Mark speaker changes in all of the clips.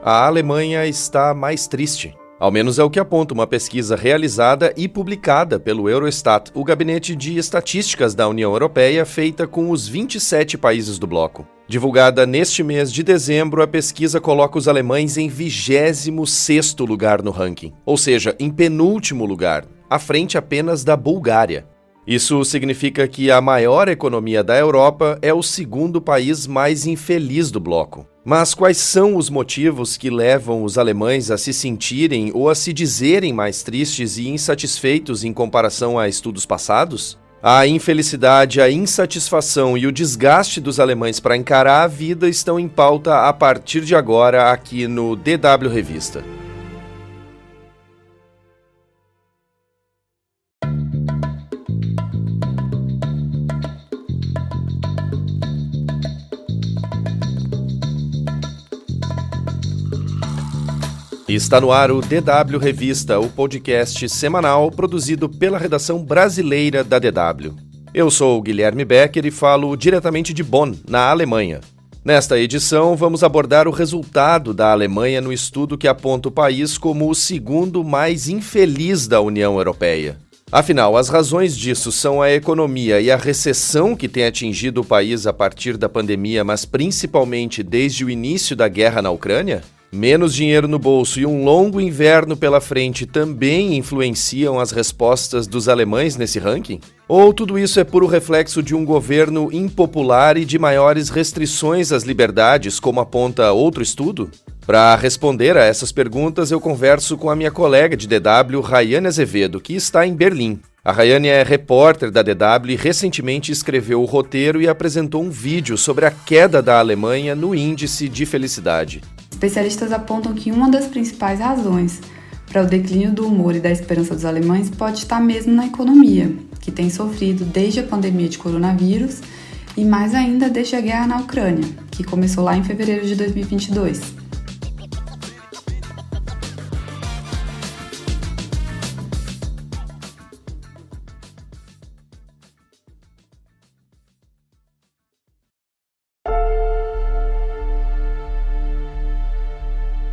Speaker 1: a Alemanha está mais triste. Ao menos é o que aponta uma pesquisa realizada e publicada pelo Eurostat, o Gabinete de Estatísticas da União Europeia, feita com os 27 países do bloco. Divulgada neste mês de dezembro, a pesquisa coloca os alemães em 26º lugar no ranking, ou seja, em penúltimo lugar, à frente apenas da Bulgária. Isso significa que a maior economia da Europa é o segundo país mais infeliz do bloco. Mas quais são os motivos que levam os alemães a se sentirem ou a se dizerem mais tristes e insatisfeitos em comparação a estudos passados? A infelicidade, a insatisfação e o desgaste dos alemães para encarar a vida estão em pauta a partir de agora aqui no DW Revista. Está no ar o DW Revista, o podcast semanal produzido pela redação brasileira da DW. Eu sou o Guilherme Becker e falo diretamente de Bonn, na Alemanha. Nesta edição, vamos abordar o resultado da Alemanha no estudo que aponta o país como o segundo mais infeliz da União Europeia. Afinal, as razões disso são a economia e a recessão que tem atingido o país a partir da pandemia, mas principalmente desde o início da guerra na Ucrânia? Menos dinheiro no bolso e um longo inverno pela frente também influenciam as respostas dos alemães nesse ranking? Ou tudo isso é puro reflexo de um governo impopular e de maiores restrições às liberdades, como aponta outro estudo? Para responder a essas perguntas, eu converso com a minha colega de DW, Rayane Azevedo, que está em Berlim. A Rayane é repórter da DW e recentemente escreveu o roteiro e apresentou um vídeo sobre a queda da Alemanha no índice de felicidade.
Speaker 2: Especialistas apontam que uma das principais razões para o declínio do humor e da esperança dos alemães pode estar mesmo na economia, que tem sofrido desde a pandemia de coronavírus e mais ainda desde a guerra na Ucrânia, que começou lá em fevereiro de 2022.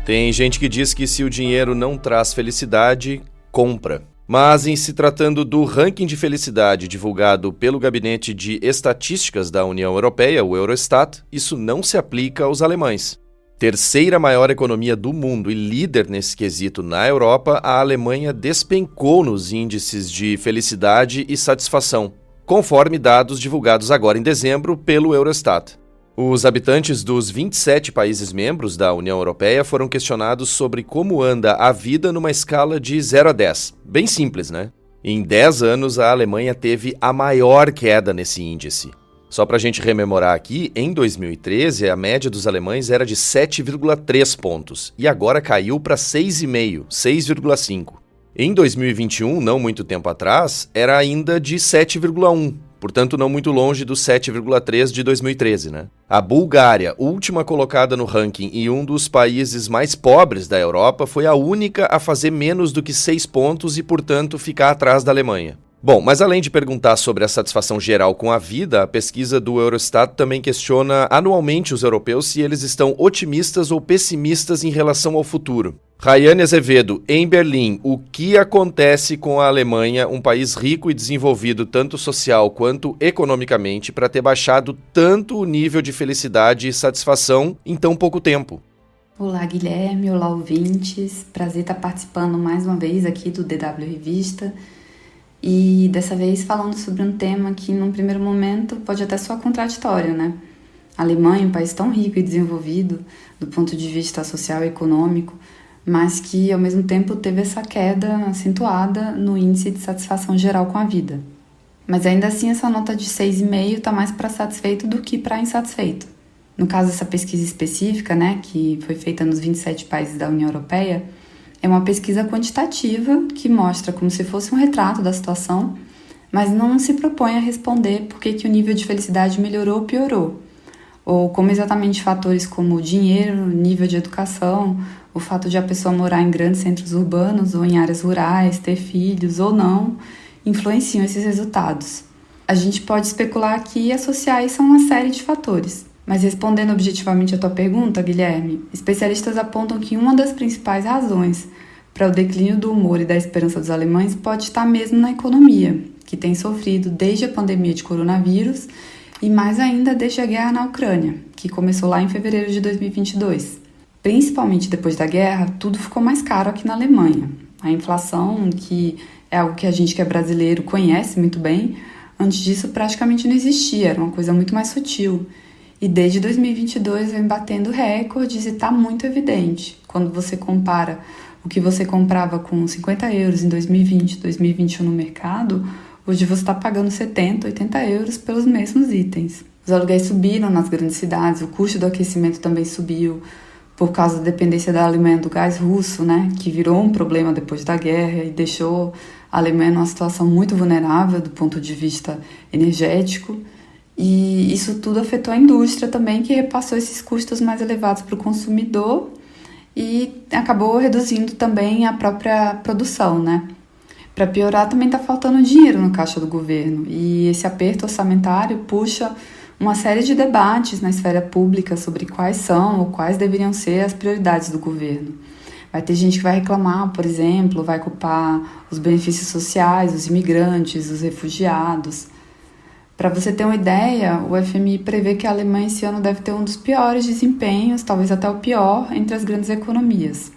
Speaker 1: Tem gente que diz que se o dinheiro não traz felicidade, compra. Mas em se tratando do ranking de felicidade divulgado pelo Gabinete de Estatísticas da União Europeia, o Eurostat, isso não se aplica aos alemães. Terceira maior economia do mundo e líder nesse quesito na Europa, a Alemanha despencou nos índices de felicidade e satisfação, conforme dados divulgados agora em dezembro pelo Eurostat. Os habitantes dos 27 países membros da União Europeia foram questionados sobre como anda a vida numa escala de 0 a 10. Bem simples, né? Em 10 anos, a Alemanha teve a maior queda nesse índice. Só para a gente rememorar aqui, em 2013, a média dos alemães era de 7,3 pontos e agora caiu para 6,5, 6,5. Em 2021, não muito tempo atrás, era ainda de 7,1. Portanto, não muito longe dos 7,3 de 2013, né? A Bulgária, última colocada no ranking e um dos países mais pobres da Europa, foi a única a fazer menos do que 6 pontos e, portanto, ficar atrás da Alemanha. Bom, mas além de perguntar sobre a satisfação geral com a vida, a pesquisa do Eurostat também questiona anualmente os europeus se eles estão otimistas ou pessimistas em relação ao futuro. Rayane Azevedo, em Berlim, o que acontece com a Alemanha, um país rico e desenvolvido tanto social quanto economicamente, para ter baixado tanto o nível de felicidade e satisfação em tão pouco tempo?
Speaker 2: Olá, Guilherme, olá, ouvintes. Prazer estar participando mais uma vez aqui do DW Revista. E dessa vez falando sobre um tema que, num primeiro momento, pode até soar contraditório, né? A Alemanha, um país tão rico e desenvolvido do ponto de vista social e econômico, mas que, ao mesmo tempo, teve essa queda acentuada no índice de satisfação geral com a vida. Mas ainda assim, essa nota de 6,5 está mais para satisfeito do que para insatisfeito. No caso dessa pesquisa específica, né, que foi feita nos 27 países da União Europeia, é uma pesquisa quantitativa que mostra como se fosse um retrato da situação, mas não se propõe a responder por que o nível de felicidade melhorou ou piorou, ou como exatamente fatores como o dinheiro, nível de educação, o fato de a pessoa morar em grandes centros urbanos ou em áreas rurais, ter filhos ou não, influenciam esses resultados. A gente pode especular aqui e associar isso a uma série de fatores. Mas respondendo objetivamente a tua pergunta, Guilherme, especialistas apontam que uma das principais razões para o declínio do humor e da esperança dos alemães pode estar mesmo na economia, que tem sofrido desde a pandemia de coronavírus e mais ainda desde a guerra na Ucrânia, que começou lá em fevereiro de 2022. Principalmente depois da guerra, tudo ficou mais caro aqui na Alemanha. A inflação, que é algo que a gente que é brasileiro conhece muito bem, antes disso praticamente não existia, era uma coisa muito mais sutil. E desde 2022 vem batendo recordes e está muito evidente. Quando você compara o que você comprava com 50 euros em 2020, 2021 no mercado, hoje você está pagando 70, 80 euros pelos mesmos itens. Os aluguéis subiram nas grandes cidades, o custo do aquecimento também subiu por causa da dependência da Alemanha do gás russo, né, que virou um problema depois da guerra e deixou a Alemanha numa situação muito vulnerável do ponto de vista energético. E isso tudo afetou a indústria também, que repassou esses custos mais elevados para o consumidor e acabou reduzindo também a própria produção, né? Para piorar, também está faltando dinheiro no caixa do governo e esse aperto orçamentário puxa uma série de debates na esfera pública sobre quais são ou quais deveriam ser as prioridades do governo. Vai ter gente que vai reclamar, por exemplo, vai culpar os benefícios sociais, os imigrantes, os refugiados. Para você ter uma ideia, o FMI prevê que a Alemanha esse ano deve ter um dos piores desempenhos, talvez até o pior, entre as grandes economias.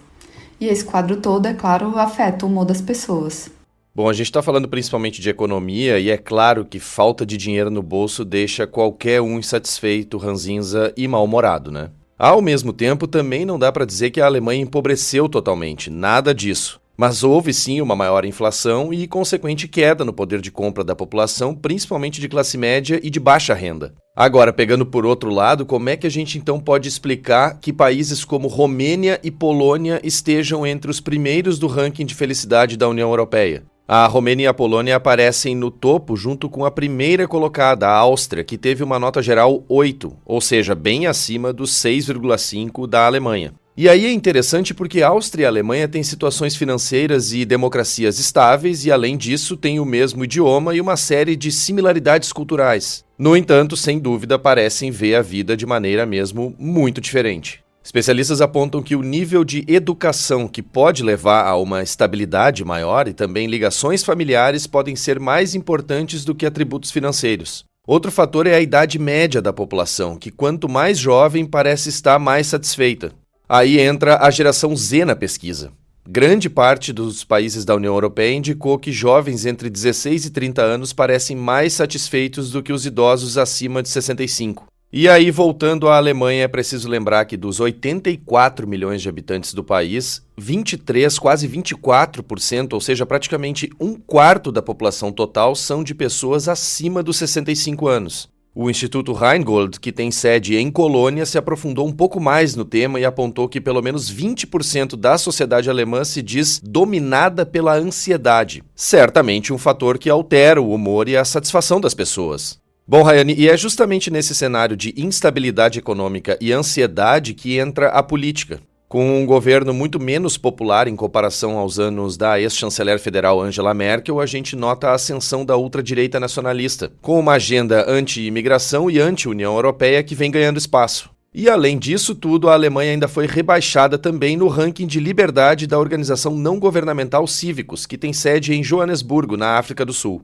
Speaker 2: E esse quadro todo, é claro, afeta o humor das pessoas.
Speaker 1: Bom, a gente está falando principalmente de economia e é claro que falta de dinheiro no bolso deixa qualquer um insatisfeito, ranzinza e mal-humorado, né? Ao mesmo tempo, também não dá para dizer que a Alemanha empobreceu totalmente, nada disso. Mas houve sim uma maior inflação e consequente queda no poder de compra da população, principalmente de classe média e de baixa renda. Agora, pegando por outro lado, como é que a gente então pode explicar que países como Romênia e Polônia estejam entre os primeiros do ranking de felicidade da União Europeia? A Romênia e a Polônia aparecem no topo junto com a primeira colocada, a Áustria, que teve uma nota geral 8, ou seja, bem acima dos 6,5 da Alemanha. E aí é interessante porque a Áustria e a Alemanha têm situações financeiras e democracias estáveis e, além disso, têm o mesmo idioma e uma série de similaridades culturais. No entanto, sem dúvida, parecem ver a vida de maneira mesmo muito diferente. Especialistas apontam que o nível de educação que pode levar a uma estabilidade maior e também ligações familiares podem ser mais importantes do que atributos financeiros. Outro fator é a idade média da população, que quanto mais jovem parece estar mais satisfeita. Aí entra a geração Z na pesquisa. Grande parte dos países da União Europeia indicou que jovens entre 16 e 30 anos parecem mais satisfeitos do que os idosos acima de 65. E aí, voltando à Alemanha, é preciso lembrar que dos 84 milhões de habitantes do país, 23, quase 24%, ou seja, praticamente um quarto da população total, são de pessoas acima dos 65 anos. O Instituto Rheingold, que tem sede em Colônia, se aprofundou um pouco mais no tema e apontou que pelo menos 20% da sociedade alemã se diz dominada pela ansiedade. Certamente um fator que altera o humor e a satisfação das pessoas. Bom, Rayane, e é justamente nesse cenário de instabilidade econômica e ansiedade que entra a política. Com um governo muito menos popular em comparação aos anos da ex-chanceler federal Angela Merkel, a gente nota a ascensão da ultradireita nacionalista, com uma agenda anti-imigração e anti-União Europeia que vem ganhando espaço. E além disso tudo, a Alemanha ainda foi rebaixada também no ranking de liberdade da organização não governamental Cívicos, que tem sede em Joanesburgo, na África do Sul.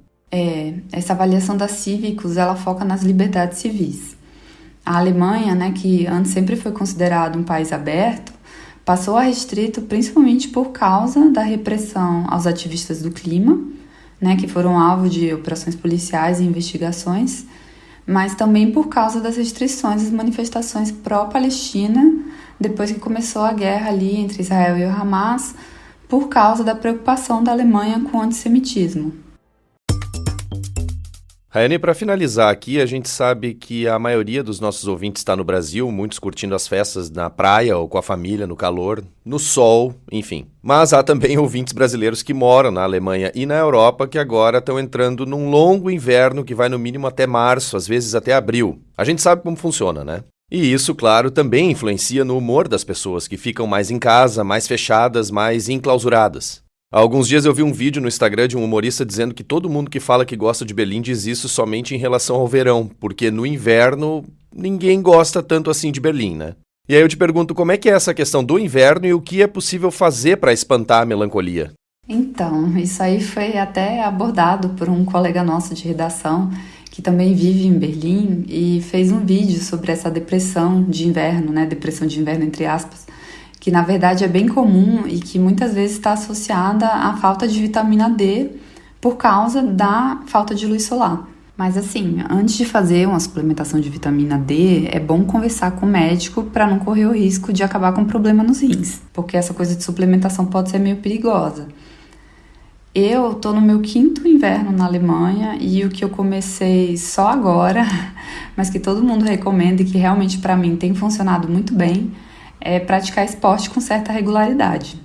Speaker 2: Essa avaliação da Cívicos, ela foca nas liberdades civis. A Alemanha, né, que antes sempre foi considerado um país aberto, passou a restrito principalmente por causa da repressão aos ativistas do clima, né, que foram alvo de operações policiais e investigações, mas também por causa das restrições às manifestações pró-Palestina, depois que começou a guerra ali entre Israel e o Hamas, por causa da preocupação da Alemanha com o antissemitismo.
Speaker 1: Rayane, para finalizar aqui, a gente sabe que a maioria dos nossos ouvintes está no Brasil, muitos curtindo as festas na praia ou com a família, no calor, no sol, enfim. Mas há também ouvintes brasileiros que moram na Alemanha e na Europa que agora estão entrando num longo inverno que vai no mínimo até março, às vezes até abril. A gente sabe como funciona, né? E isso, claro, também influencia no humor das pessoas que ficam mais em casa, mais fechadas, mais enclausuradas. Há alguns dias eu vi um vídeo no Instagram de um humorista dizendo que todo mundo que fala que gosta de Berlim diz isso somente em relação ao verão, porque no inverno ninguém gosta tanto assim de Berlim, né? E aí eu te pergunto, como é que é essa questão do inverno e o que é possível fazer para espantar a melancolia?
Speaker 2: Então, isso aí foi até abordado por um colega nosso de redação que também vive em Berlim e fez um vídeo sobre essa depressão de inverno, né? Depressão de inverno, entre aspas, que na verdade é bem comum e que muitas vezes está associada à falta de vitamina D por causa da falta de luz solar. Mas assim, antes de fazer uma suplementação de vitamina D, é bom conversar com o médico para não correr o risco de acabar com um problema nos rins, porque essa coisa de suplementação pode ser meio perigosa. Eu tô no meu 5º inverno na Alemanha e o que eu comecei só agora, mas que todo mundo recomenda e que realmente para mim tem funcionado muito bem, é praticar esporte com certa regularidade.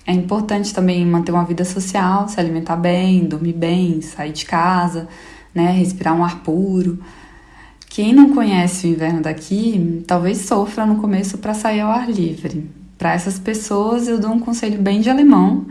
Speaker 2: É importante também manter uma vida social, se alimentar bem, dormir bem, sair de casa, né, respirar um ar puro. Quem não conhece o inverno daqui, talvez sofra no começo para sair ao ar livre. Para essas pessoas eu dou um conselho bem de alemão,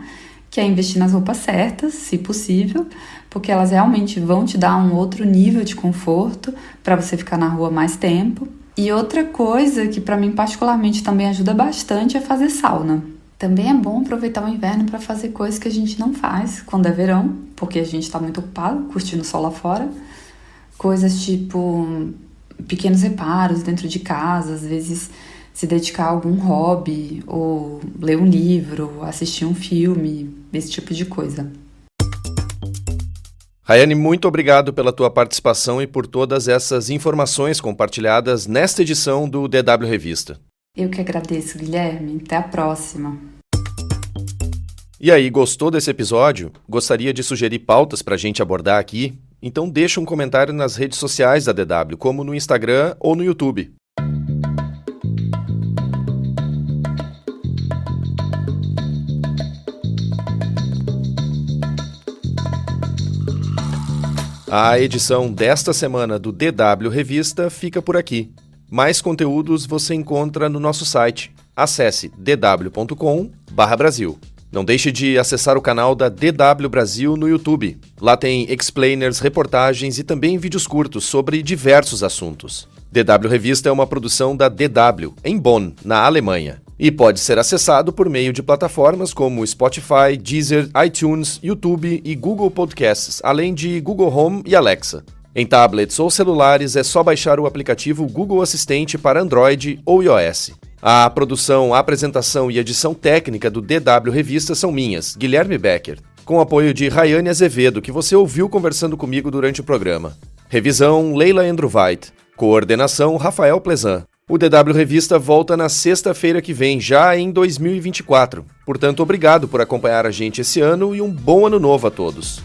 Speaker 2: que é investir nas roupas certas, se possível, porque elas realmente vão te dar um outro nível de conforto para você ficar na rua mais tempo. E outra coisa que para mim particularmente também ajuda bastante é fazer sauna. Também é bom aproveitar o inverno para fazer coisas que a gente não faz quando é verão, porque a gente está muito ocupado, curtindo o sol lá fora. Coisas tipo pequenos reparos dentro de casa, às vezes se dedicar a algum hobby, ou ler um livro, assistir um filme, esse tipo de coisa.
Speaker 1: Rayane, muito obrigado pela tua participação e por todas essas informações compartilhadas nesta edição do DW Revista.
Speaker 2: Eu que agradeço, Guilherme. Até a próxima.
Speaker 1: E aí, gostou desse episódio? Gostaria de sugerir pautas para a gente abordar aqui? Então deixa um comentário nas redes sociais da DW, como no Instagram ou no YouTube. A edição desta semana do DW Revista fica por aqui. Mais conteúdos você encontra no nosso site. Acesse dw.com/Brasil. Não deixe de acessar o canal da DW Brasil no YouTube. Lá tem explainers, reportagens e também vídeos curtos sobre diversos assuntos. DW Revista é uma produção da DW, em Bonn, na Alemanha. E pode ser acessado por meio de plataformas como Spotify, Deezer, iTunes, YouTube e Google Podcasts, além de Google Home e Alexa. Em tablets ou celulares é só baixar o aplicativo Google Assistente para Android ou iOS. A produção, a apresentação e edição técnica do DW Revista são minhas, Guilherme Becker, com apoio de Rayane Azevedo, que você ouviu conversando comigo durante o programa. Revisão, Leila Endruweit. Coordenação, Rafael Plezan. O DW Revista volta na sexta-feira que vem, já em 2024. Portanto, obrigado por acompanhar a gente esse ano e um bom ano novo a todos.